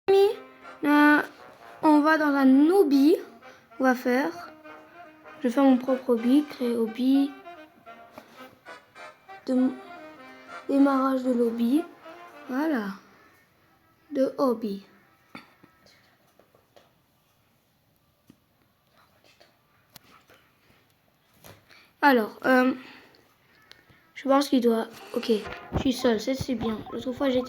On va dans un hobby. On va faire. Je vais faire mon propre hobby. Créer hobby. Démarrage de l'hobby. Voilà. De hobby. Alors, je pense qu'il doit... Ok, je suis seule, c'est bien. L'autre fois, je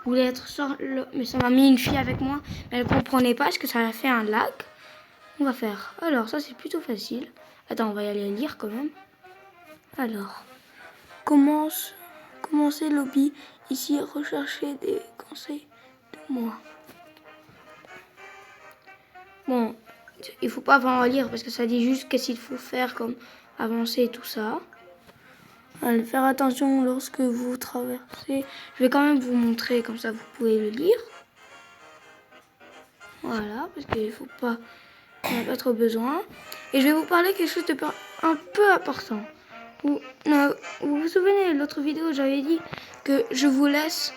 voulais être seule, mais ça m'a mis une fille avec moi. Mais elle comprenait pas parce que ça a fait un lag. On va faire. Alors, ça, c'est plutôt facile. Attends, on va y aller lire quand même. Alors, commencer l'hobby. Ici, rechercher des conseils de moi. Bon, il faut pas vraiment lire parce que ça dit juste qu'est-ce qu'il faut faire comme avancer et tout ça. Allez, faire attention lorsque vous traversez. Je vais quand même vous montrer, comme ça vous pouvez le lire. Voilà, parce qu'il faut pas, on n'a pas trop besoin. Et je vais vous parler quelque chose de un peu important. Vous vous souvenez, l'autre vidéo, j'avais dit que je vous laisse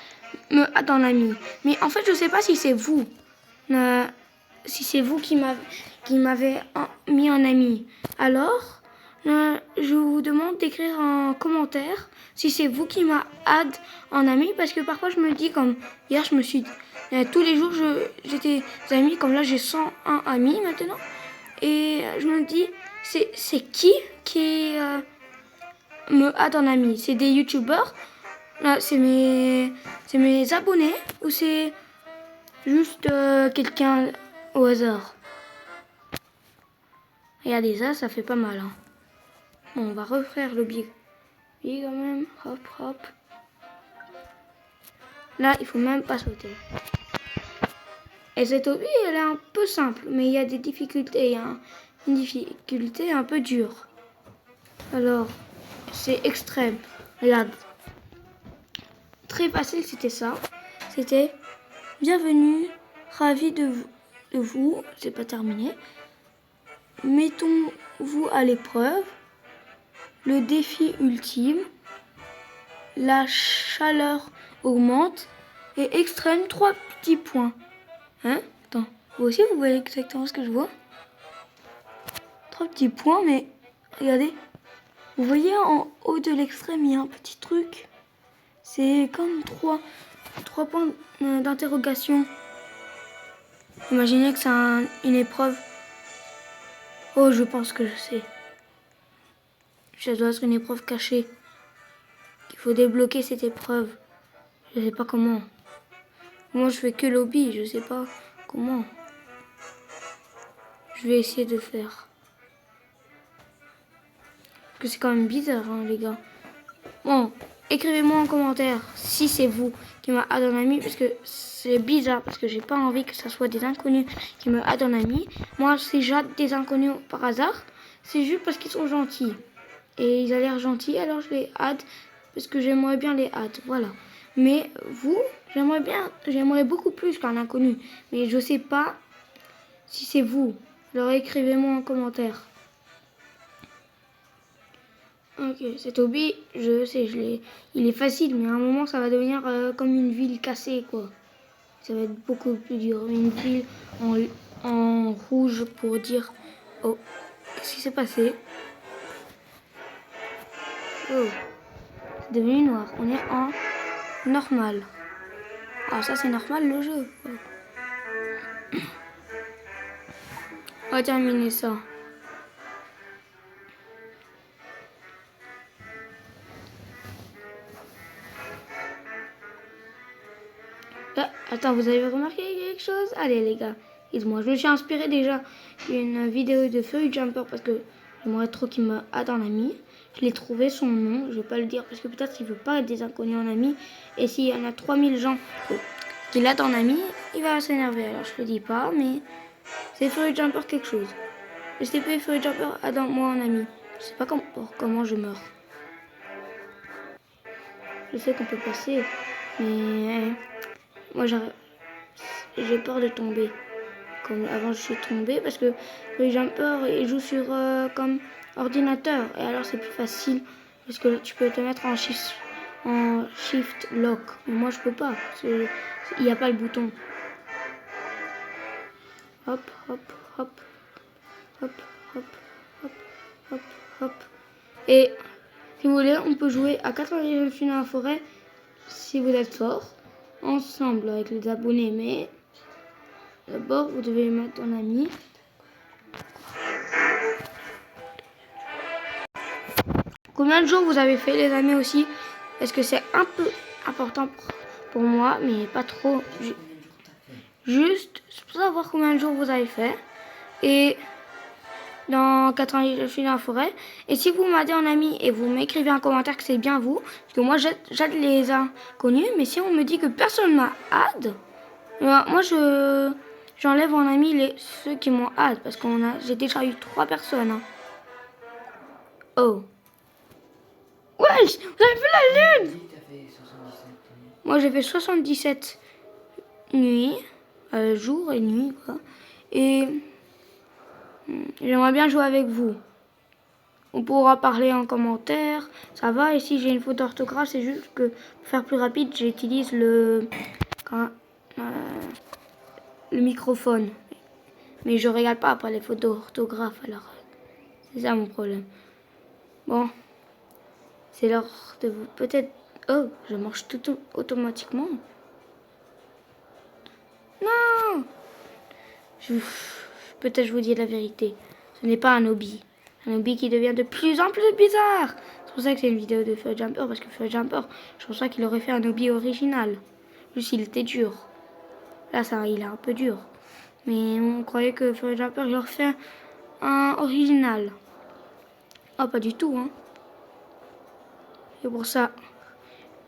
me add en ami. Mais en fait, je sais pas si c'est vous. Si c'est vous qui m'avez mis en ami. Alors, je vous demande d'écrire en commentaire si c'est vous qui m'a add en ami. Parce que parfois, je me dis, comme hier, je me suis dit, tous les jours, j'étais amis. Comme là, j'ai 101 amis maintenant. Et je me dis, c'est qui me add en ami? C'est des youtubeurs? C'est mes abonnés? Ou c'est juste quelqu'un au hasard? Regardez ça, ça fait pas mal. Hein. Bon, on va refaire le big. Oui, quand même. Hop, hop. Là, il faut même pas sauter. Et cette hobby, elle est un peu simple, mais il y a des difficultés. Il y a une difficulté un peu dure. Alors, c'est extrême. Regarde. Très facile, c'était ça. C'était bienvenue, ravi de vous. C'est pas terminé. Mettons-vous à l'épreuve. Le défi ultime. La chaleur augmente. Et extrême, 3 petits points. Hein? Attends, vous aussi, vous voyez exactement ce que je vois? 3 petits points, mais regardez. Vous voyez en haut de l'extrême, il y a un petit truc. C'est comme 3 points d'interrogation. Imaginez que c'est une épreuve. Oh, je pense que je sais. Ça doit être une épreuve cachée. Il faut débloquer cette épreuve. Je sais pas comment. Moi, je fais que lobby. Je sais pas comment. Je vais essayer de faire. Parce que c'est quand même bizarre, hein, les gars. Bon, écrivez-moi en commentaire si c'est vous qui m'a add en ami. Parce que c'est bizarre. Parce que j'ai pas envie que ça soit des inconnus qui me add en ami. Moi, si j'add des inconnus par hasard, c'est juste parce qu'ils sont gentils. Et ils ont l'air gentils, alors je les add parce que j'aimerais bien les add, voilà. Mais vous, j'aimerais beaucoup plus qu'un inconnu. Mais je sais pas si c'est vous. Alors écrivez-moi en commentaire. Ok, cet hobby, je sais, il est facile, mais à un moment ça va devenir comme une ville cassée, quoi. Ça va être beaucoup plus dur. Une ville en rouge pour dire, oh, qu'est-ce qui s'est passé? Oh, c'est devenu noir. On est en normal. Ah, ça c'est normal le jeu. On va terminer ça. Ah, attends, vous avez remarqué quelque chose? Allez les gars, dites-moi. Je me suis inspiré déjà d'une vidéo de Furry Jumper parce que j'aimerais trop qu'il me add en ami. Je l'ai trouvé son nom, je vais pas le dire parce que peut-être qu'il veut pas être des inconnus en ami. Et s'il y en a 3000 gens qui l'add en ami, il va s'énerver. Alors je le dis pas, mais c'est Furry Jumper quelque chose. STP Furry Jumper add moi en ami. Je sais pas comment je meurs. Je sais qu'on peut passer, mais moi j'ai peur de tomber. Comme avant je suis tombée parce que Furry Jumper il joue sur comme ordinateur et alors c'est plus facile parce que tu peux te mettre en shift lock. Mais moi je peux pas. Il n'y a pas le bouton. Hop, hop, hop, hop, hop, hop, hop, hop. Et si vous voulez, on peut jouer à 90 films dans la forêt si vous êtes fort, ensemble avec les abonnés. Mais d'abord, vous devez mettre en ami. Combien de jours vous avez fait, les amis, aussi? Est-ce que c'est un peu important pour moi, mais pas trop. Juste pour savoir combien de jours vous avez fait. Et dans 90 je suis dans la forêt. Et si vous m'aidez en ami et vous m'écrivez un commentaire que c'est bien vous, parce que moi j'aide les inconnus, mais si on me dit que personne m'a add, moi j'enlève en ami ceux qui m'ont add, parce j'ai déjà eu 3 personnes. Hein. Oh. Wesh, vous avez fait la lune! Moi j'ai fait 77 nuits, jour et nuit quoi. Et j'aimerais bien jouer avec vous. On pourra parler en commentaire, ça va. Et si j'ai une faute d'orthographe, c'est juste que pour faire plus rapide, j'utilise le microphone. Mais je regarde pas après les fautes d'orthographe, alors c'est ça mon problème. Bon, c'est l'heure de vous peut-être... Oh, je marche tout automatiquement. Non! Peut-être je vous dis la vérité. Ce n'est pas un hobby. Un hobby qui devient de plus en plus bizarre. C'est pour ça que c'est une vidéo de Feu Jumper. Parce que Feu Jumper, je pense pas qu'il aurait fait un hobby original. Juste il était dur. Là, ça, il est un peu dur. Mais on croyait que Feu Jumper, il aurait fait un original. Oh, pas du tout, hein. Et pour ça,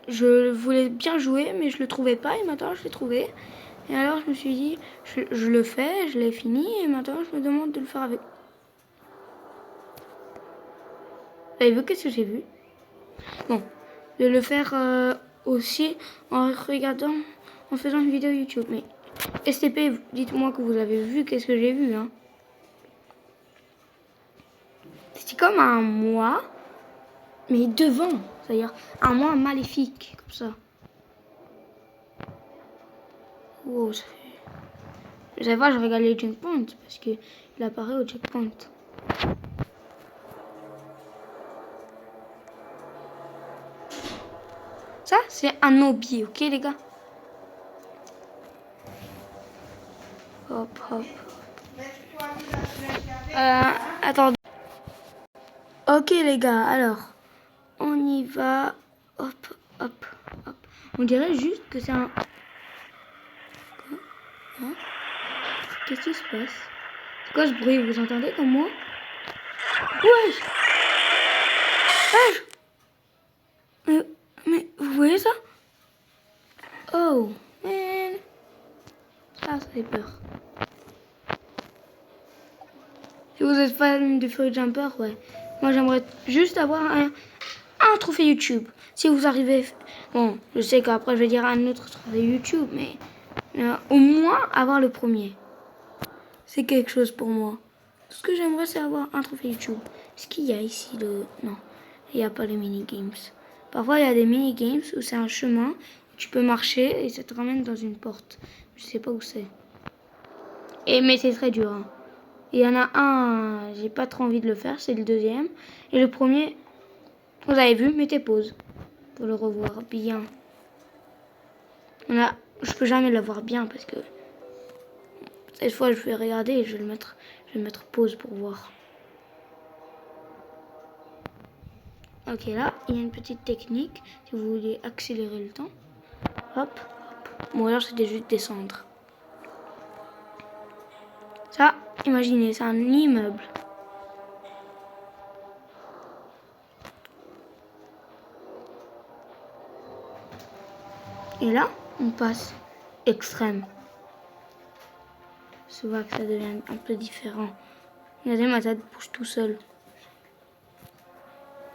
je voulais bien jouer, mais je le trouvais pas. Et maintenant, je l'ai trouvé. Et alors, je me suis dit, je le fais, je l'ai fini. Et maintenant, je me demande de le faire avec... Vous avez vu qu'est-ce que j'ai vu? Bon, de le faire aussi en regardant, en faisant une vidéo YouTube. Mais STP, dites-moi que vous avez vu qu'est-ce que j'ai vu. Hein. C'est comme un moi, mais devant. C'est-à-dire un moi maléfique, comme ça. Wow, ça fait... Vous savez pas, je regarde les checkpoints parce qu'il apparaît au checkpoint. Ça, c'est un hobby, ok les gars? Hop, hop. Attendez. Ok les gars, alors, on y va. Hop, hop, hop. On dirait juste que c'est un... Quoi? Hein? Qu'est-ce qui se passe? C'est quoi ce bruit? Vous entendez comme moi? Wesh! Wesh! Mais vous voyez ça? Oh, man. Ça fait peur. Si vous êtes fan de Feu Jumper, ouais. Moi, j'aimerais juste avoir un trophée YouTube. Si vous arrivez... Bon, je sais qu'après, je vais dire un autre trophée YouTube, mais au moins avoir le premier. C'est quelque chose pour moi. Tout ce que j'aimerais, c'est avoir un trophée YouTube. Est-ce qu'il y a ici le... Non, il n'y a pas les mini-games. Parfois, il y a des mini-games où c'est un chemin, où tu peux marcher et ça te ramène dans une porte. Je sais pas où c'est. Mais c'est très dur. Hein. Il y en a un, j'ai pas trop envie de le faire, c'est le deuxième. Et le premier, vous avez vu, mettez pause pour le revoir bien. Je peux jamais le voir bien parce que cette fois je vais regarder et je vais mettre pause pour voir. Ok, là, il y a une petite technique si vous voulez accélérer le temps. Hop, hop. Bon, alors c'était juste descendre. Ça, imaginez, c'est un immeuble. Et là, on passe extrême. Je vois que ça devient un peu différent. Regardez, ma tête bouge tout seul.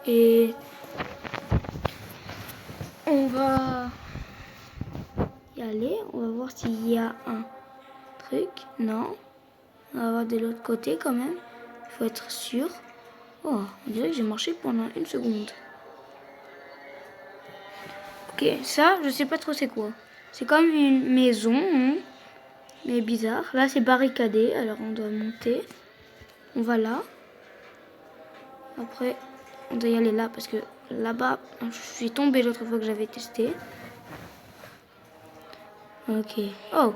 Et on va y aller. On va voir s'il y a un truc. Non. On va voir de l'autre côté quand même. Il faut être sûr. Oh, on dirait que j'ai marché pendant une seconde. Ok, ça, je sais pas trop c'est quoi. C'est comme une maison. Hein. mais bizarre. Là, c'est barricadé, alors on doit monter. On va là. Après, on doit y aller là parce que là-bas, je suis tombée l'autre fois que j'avais testé. Ok. Oh!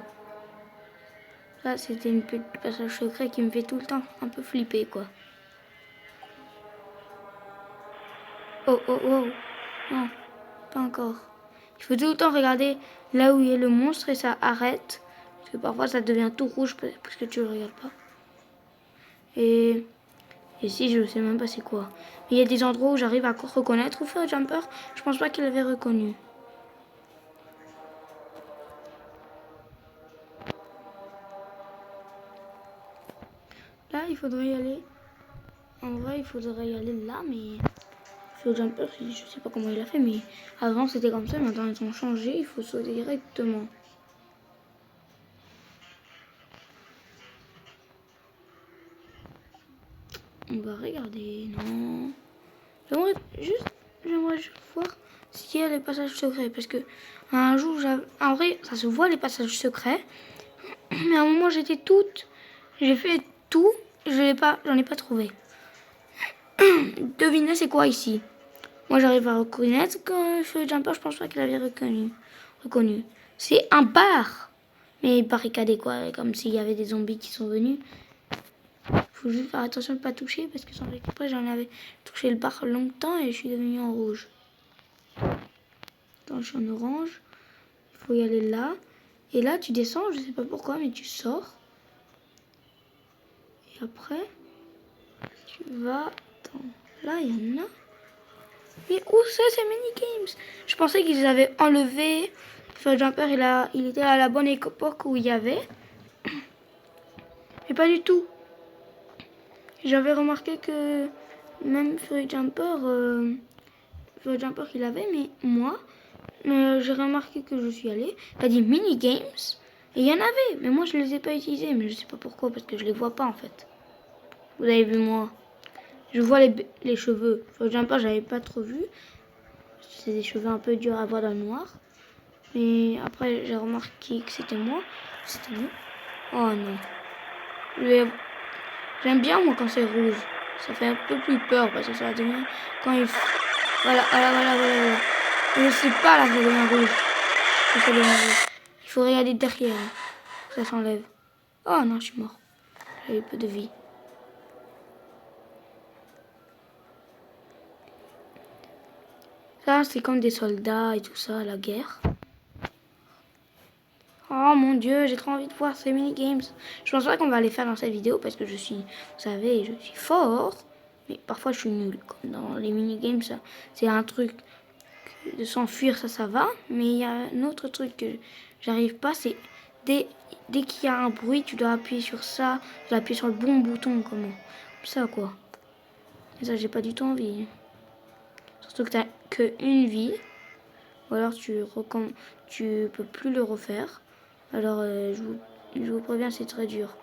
Ça, c'était une petite passage secret qui me fait tout le temps un peu flipper, quoi. Oh, oh, oh. Non, pas encore. Il faut tout le temps regarder là où il y a le monstre et ça arrête. Parce que parfois, ça devient tout rouge parce que tu le regardes pas. Et ici, je sais même pas c'est quoi. Mais il y a des endroits où j'arrive à reconnaître. Ou faire Jumper, je pense pas qu'il avait reconnu. Là, il faudrait y aller. En vrai, il faudrait y aller là, mais Phil Jumper, je sais pas comment il a fait, mais avant c'était comme ça, maintenant ils ont changé, il faut sauter directement. On va regarder, non. J'aimerais juste voir s'il y a les passages secrets, parce que un jour, en vrai, ça se voit les passages secrets, mais à un moment j'étais j'ai fait tout, j'en ai pas trouvé. Devinez c'est quoi ici? Moi j'arrive à reconnaître que Phil Jumper, je pense pas qu'il avait reconnu. C'est un bar, mais barricadé quoi, comme s'il y avait des zombies qui sont venus. Faut juste faire attention de ne pas toucher parce que sans faire exprès j'en avais touché le bar longtemps et je suis devenue en rouge. Attends, je suis en orange. Il faut y aller là. Et là tu descends, je sais pas pourquoi, mais tu sors. Et après, tu vas... Attends, là il y en a. Mais où c'est mini-games? Je pensais qu'ils avaient enlevé... Enfin, Jumper, il était à la bonne époque où il y avait. Mais pas du tout. J'avais remarqué que même Fury Jumper qu'il avait, mais moi, j'ai remarqué que je suis allée. T'as dit mini games et il y en avait, mais moi je les ai pas utilisés, mais je sais pas pourquoi parce que je les vois pas en fait. Vous avez vu moi, je vois les cheveux. Fury Jumper j'avais pas trop vu. C'est des cheveux un peu durs à voir dans le noir. Mais après j'ai remarqué que c'était moi. C'était nous. Oh non. J'aime bien moi quand c'est rouge. Ça fait un peu plus peur parce que ça devient quand il... Voilà. Je sais pas là, ça devient rouge. Ça devient rouge. Il faut regarder derrière. Ça s'enlève. Oh non, je suis mort. J'avais peu de vie. Ça, c'est comme des soldats et tout ça, à la guerre. Oh mon dieu, j'ai trop envie de voir ces mini-games. Je pense pas qu'on va les faire dans cette vidéo parce que je suis, vous savez, je suis fort. Mais parfois je suis nul. Comme dans les mini-games, c'est un truc de s'enfuir, ça va. Mais il y a un autre truc que j'arrive pas, c'est dès qu'il y a un bruit, tu dois appuyer sur ça. Tu dois appuyer sur le bon bouton, comme ça quoi. Et ça, j'ai pas du tout envie. Surtout que t'as qu'une vie. Ou alors tu peux plus le refaire. Alors je vous préviens, c'est très dur.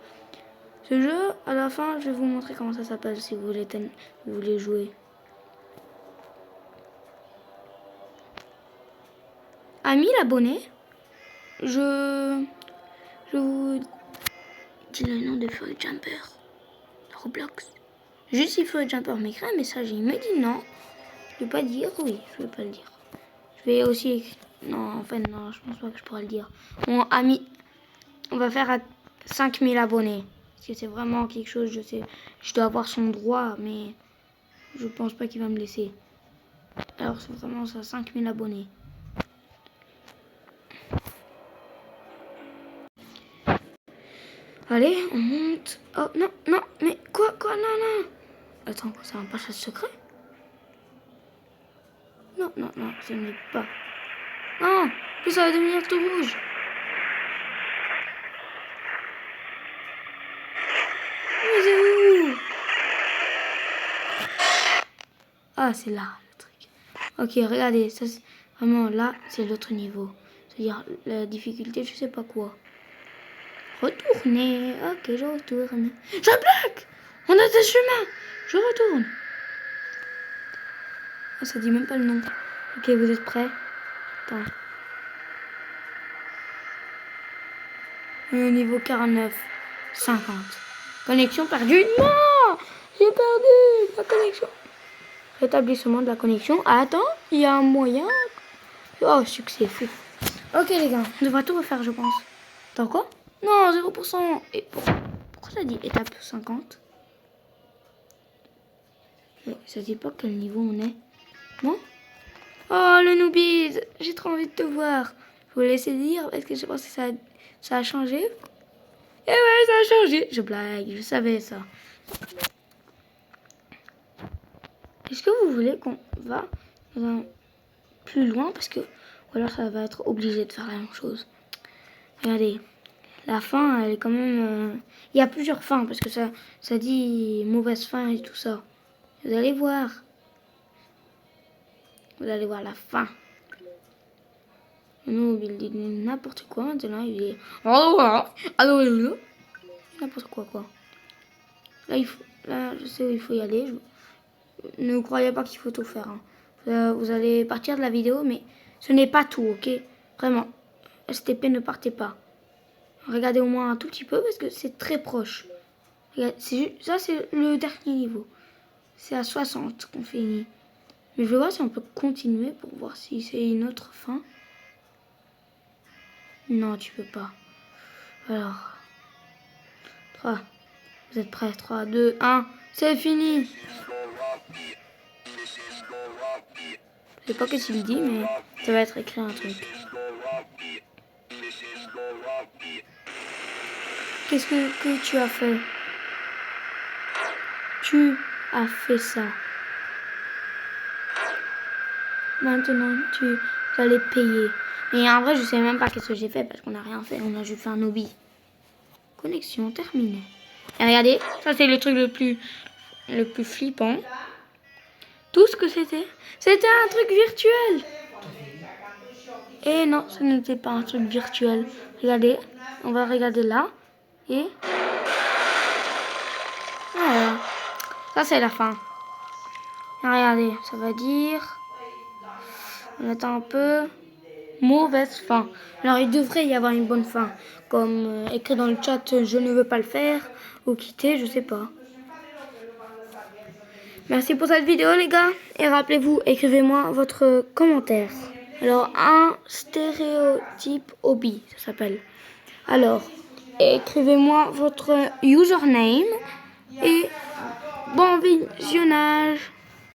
Ce jeu, à la fin, je vais vous montrer comment ça s'appelle si vous voulez jouer. Amis l'abonné, je vous dis le nom de Fury Jumper. Roblox. Juste si Fury Jumper m'écrit un message et il me dit non, je vais pas dire oui, je vais pas le dire. Je vais aussi... Non, en fait, non, je pense pas que je pourrais le dire. Bon, ami, on va faire à 5000 abonnés. Parce que c'est vraiment quelque chose, je sais, je dois avoir son droit, mais je pense pas qu'il va me laisser. Alors, c'est vraiment ça, 5000 abonnés. Allez, on monte. Oh, non, mais quoi, non. Attends, c'est un passage secret? Non, ce n'est pas. Non, que ça va devenir tout rouge. Mais c'est où? Ah, c'est là, le truc. Ok, regardez, ça, vraiment, là, c'est l'autre niveau. C'est-à-dire, la difficulté, je sais pas quoi. Retourner. Ok, je retourne. Je bloque. On a des chemins. Je retourne. Oh, ça dit même pas le nom. Ok, vous êtes prêts? Attends. Niveau 49, 50. Connexion perdue. Non, j'ai perdu la connexion. Rétablissement de la connexion. Ah, attends, il y a un moyen. Oh, succès, fou. Ok les gars, on devra tout refaire je pense. Attends quoi? Non, 0%. Et pourquoi ça dit étape 50? Ça dit pas quel niveau on est. Bon. Oh le noobies, j'ai trop envie de te voir. Je vous laisser dire parce que je pense que ça a changé. Et ouais, ça a changé. Je blague, je savais ça. Est-ce que vous voulez qu'on va plus loin parce que ou alors ça va être obligé de faire la même chose. Regardez, la fin elle est quand même. Il y a plusieurs fins parce que ça dit mauvaise fin et tout ça. Vous allez voir. Vous allez voir la fin. Non, il dit n'importe quoi maintenant. Il dit n'importe quoi. Là, je sais où il faut y aller. Ne croyez pas qu'il faut tout faire. Hein. Vous allez partir de la vidéo, mais ce n'est pas tout, ok? Vraiment. STP, ne partez pas. Regardez au moins un tout petit peu parce que c'est très proche. Ça, c'est le dernier niveau. C'est à 60 qu'on finit. Mais je vais voir si on peut continuer pour voir si c'est une autre fin. Non, tu peux pas. Alors. 3. Vous êtes prêts? 3, 2, 1. C'est fini. Je sais pas qu'est-ce qu'il dit, mais ça va être écrit un truc. Qu'est-ce que tu as fait? Tu as fait ça. Maintenant, tu vas les payer. Mais en vrai, je sais même pas qu'est-ce que j'ai fait parce qu'on n'a rien fait. On a juste fait un hobby. Connexion terminée. Et regardez, ça c'est le truc le plus flippant. Tout ce que c'était un truc virtuel. Et non, ce n'était pas un truc virtuel. Regardez, on va regarder là. Et voilà. Ça c'est la fin. Et regardez, ça va dire... On attend un peu. Mauvaise fin. Alors il devrait y avoir une bonne fin. Comme écrit dans le chat, je ne veux pas le faire. Ou quitter, je sais pas. Merci pour cette vidéo les gars. Et rappelez-vous, écrivez-moi votre commentaire. Alors un stéréotype hobby, ça s'appelle. Alors, écrivez-moi votre username. Et bon visionnage.